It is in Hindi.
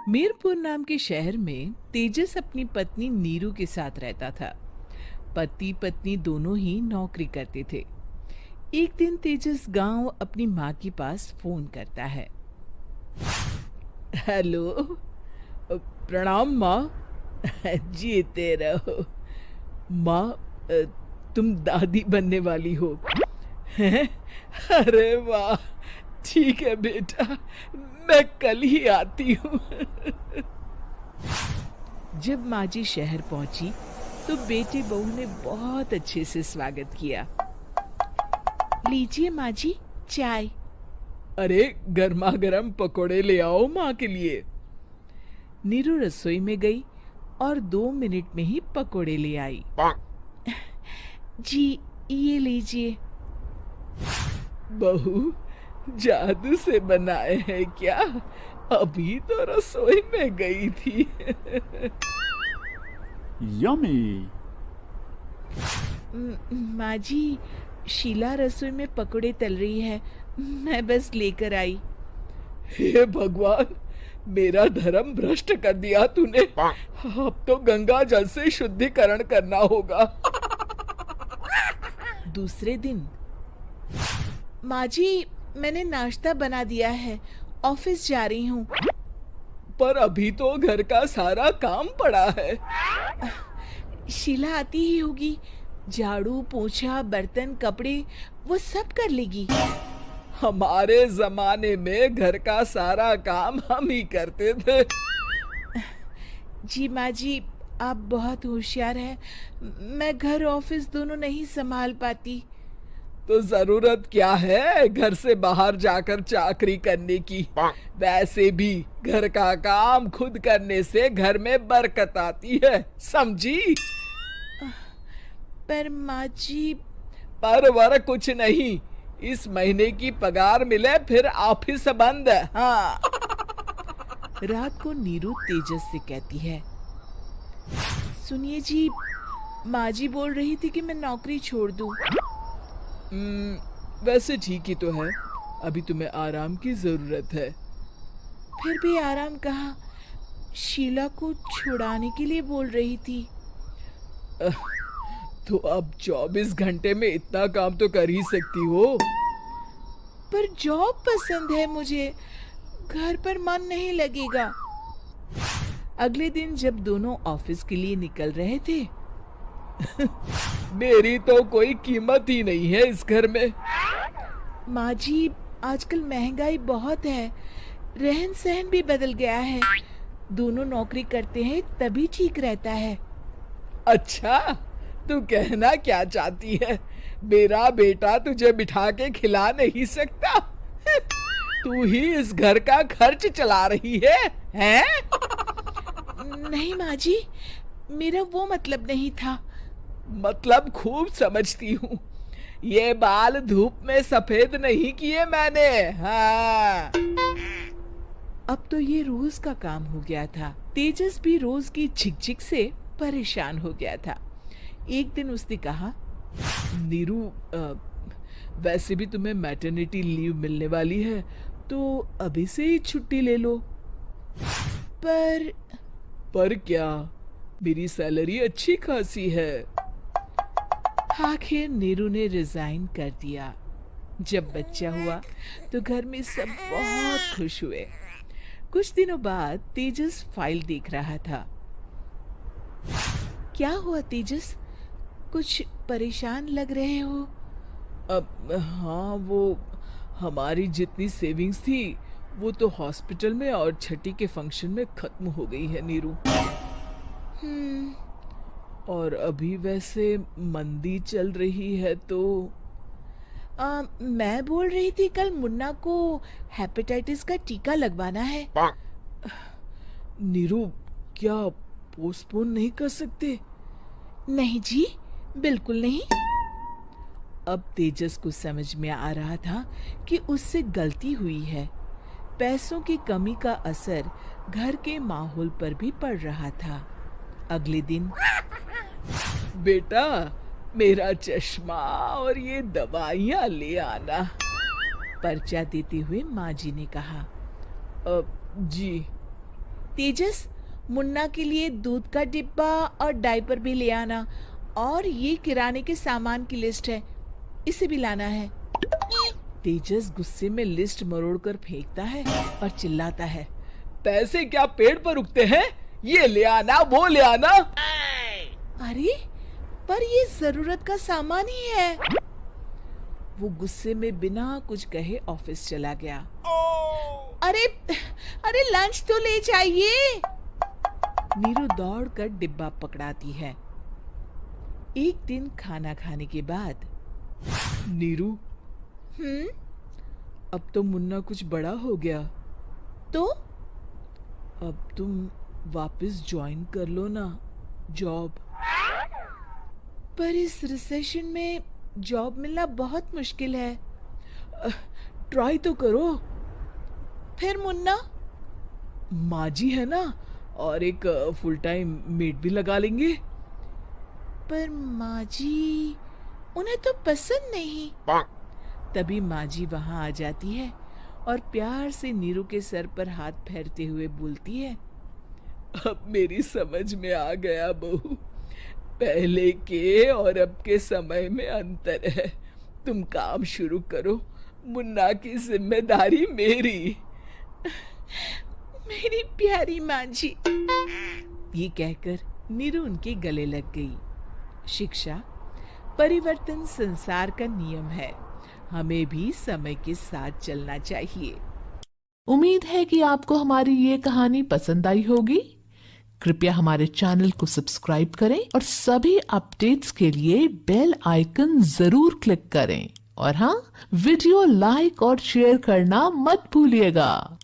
मीरपुर नाम के शहर में तेजस अपनी पत्नी नीरू के साथ रहता था। पति पत्नी दोनों ही नौकरी करते थे। एक दिन तेजस गांव अपनी माँ के पास फोन करता है। हेलो, प्रणाम माँ। जीते रहो माँ। तुम दादी बनने वाली हो हैं? अरे वाह, ठीक है बेटा, मैं कल ही आती हूँ। जब माँ जी शहर पहुंची तो बेटे बहू ने बहुत अच्छे से स्वागत किया। लीजिए माँ जी, चाय। अरे गर्मा गर्म पकोड़े ले आओ माँ के लिए। नीरू रसोई में गई और 2 मिनट में ही पकोड़े ले आई। जी, ये लीजिए। बहू, जादू से बनाए हैं क्या? अभी तो रसोई में गई थी। यम्मी। माँ जी, शीला रसोई में पकोड़े तल रही है, मैं बस लेकर आई। हे भगवान, मेरा धर्म भ्रष्ट कर दिया तूने। अब तो गंगा जल से शुद्धिकरण करना होगा। दूसरे दिन, माँ जी, मैंने नाश्ता बना दिया है, ऑफिस जा रही हूँ। पर अभी तो घर का सारा काम पड़ा है। शीला आती ही होगी, झाड़ू पोछा बर्तन कपड़े वो सब कर लेगी। हमारे जमाने में घर का सारा काम हम ही करते थे। जी माँ जी, आप बहुत होशियार हैं, मैं घर ऑफिस दोनों नहीं संभाल पाती। तो जरूरत क्या है घर से बाहर जाकर चाकरी करने की? वैसे भी घर का काम खुद करने से घर में बरकत आती है, समझी? पर माँ जी। पर वर कुछ नहीं, इस महीने की पगार मिले फिर ऑफिस बंद। हाँ। रात को नीरू तेजस से कहती है, सुनिए जी, माँ जी बोल रही थी कि मैं नौकरी छोड़ दूं। वैसे ठीक ही तो है, अभी तुम्हें आराम की जरूरत है। फिर भी आराम कहाँ, शीला को छुड़ाने के लिए बोल रही थी। तो अब 24 घंटे में इतना काम तो कर ही सकती हो। पर जॉब पसंद है मुझे, घर पर मन नहीं लगेगा। अगले दिन जब दोनों ऑफिस के लिए निकल रहे थे, मेरी तो कोई कीमत ही नहीं है इस घर में। माँ जी, आजकल महंगाई बहुत है, रहन सहन भी बदल गया है, दोनों नौकरी करते हैं तभी ठीक रहता है। अच्छा, तू कहना क्या चाहती है? मेरा बेटा तुझे बिठा के खिला नहीं सकता? तू ही इस घर का खर्च चला रही है, हैं? नहीं माँ जी, मेरा वो मतलब नहीं था। मतलब खूब समझती हूँ, ये बाल धूप में सफेद नहीं किए मैंने। हाँ। अब तो ये रोज का काम हो गया था। तेजस भी रोज की झिकझिक से परेशान हो गया था। एक दिन उसने कहा, नीरू, वैसे भी तुम्हें मैटरनिटी लीव मिलने वाली है, तो अभी से ही छुट्टी ले लो। पर क्या, मेरी सैलरी अच्छी खासी है। आखिर नीरू ने रिजाइन कर दिया। जब बच्चा हुआ तो घर में सब बहुत खुश हुए। कुछ दिनों बाद तेजस फाइल देख रहा था। क्या हुआ तेजस, कुछ परेशान लग रहे हो? अब हाँ, वो हमारी जितनी सेविंग्स थी वो तो हॉस्पिटल में और छठी के फंक्शन में खत्म हो गई है नीरू। और अभी वैसे मंदी चल रही है तो मैं बोल रही थी कल मुन्ना को हेपेटाइटिस का टीका लगवाना है। नीरू, क्या पोस्टपोन नहीं कर सकते? नहीं जी, बिल्कुल नहीं। अब तेजस को समझ में आ रहा था कि उससे गलती हुई है। पैसों की कमी का असर घर के माहौल पर भी पड़ रहा था। अगले दिन, बेटा, मेरा चश्मा और ये दवाइयाँ ले आना, पर्चा देते हुए माँ जी ने कहा। जी। तेजस, मुन्ना के लिए दूध का डिब्बा और डायपर भी ले आना, और ये किराने के सामान की लिस्ट है, इसे भी लाना है। तेजस गुस्से में लिस्ट मरोड़कर फेंकता है और चिल्लाता है, पैसे क्या पेड़ पर उगते हैं? ये ले आना, वो ले आना। अरे पर ये जरूरत का सामान ही है। वो गुस्से में बिना कुछ कहे ऑफिस चला गया। अरे अरे लंच तो ले जाइए। नीरू दौड़कर डिब्बा पकड़ाती है। एक दिन खाना खाने के बाद, नीरू, अब तो मुन्ना कुछ बड़ा हो गया, तो अब तुम वापस ज्वाइन कर लो ना जॉब। पर इस रिसेशन में जॉब मिलना बहुत मुश्किल है। ट्राई तो करो। फिर मुन्ना? माँ जी है ना, और एक फुल टाइम मेड भी लगा लेंगे। पर माँ जी, उन्हें तो पसंद नहीं। तभी माँ जी वहां आ जाती है और प्यार से नीरू के सर पर हाथ फेरते हुए बोलती है, अब मेरी समझ में आ गया बहू, पहले के और अब के समय में अंतर है। तुम काम शुरू करो, मुन्ना की जिम्मेदारी मेरी। मेरी प्यारी माँ जी। ये कहकर नीरू उनके गले लग गई। शिक्षा, परिवर्तन संसार का नियम है, हमें भी समय के साथ चलना चाहिए। उम्मीद है कि आपको हमारी ये कहानी पसंद आई होगी। कृपया हमारे चैनल को सब्सक्राइब करें और सभी अपडेट्स के लिए बेल आइकन जरूर क्लिक करें। और हाँ, वीडियो लाइक और शेयर करना मत भूलिएगा।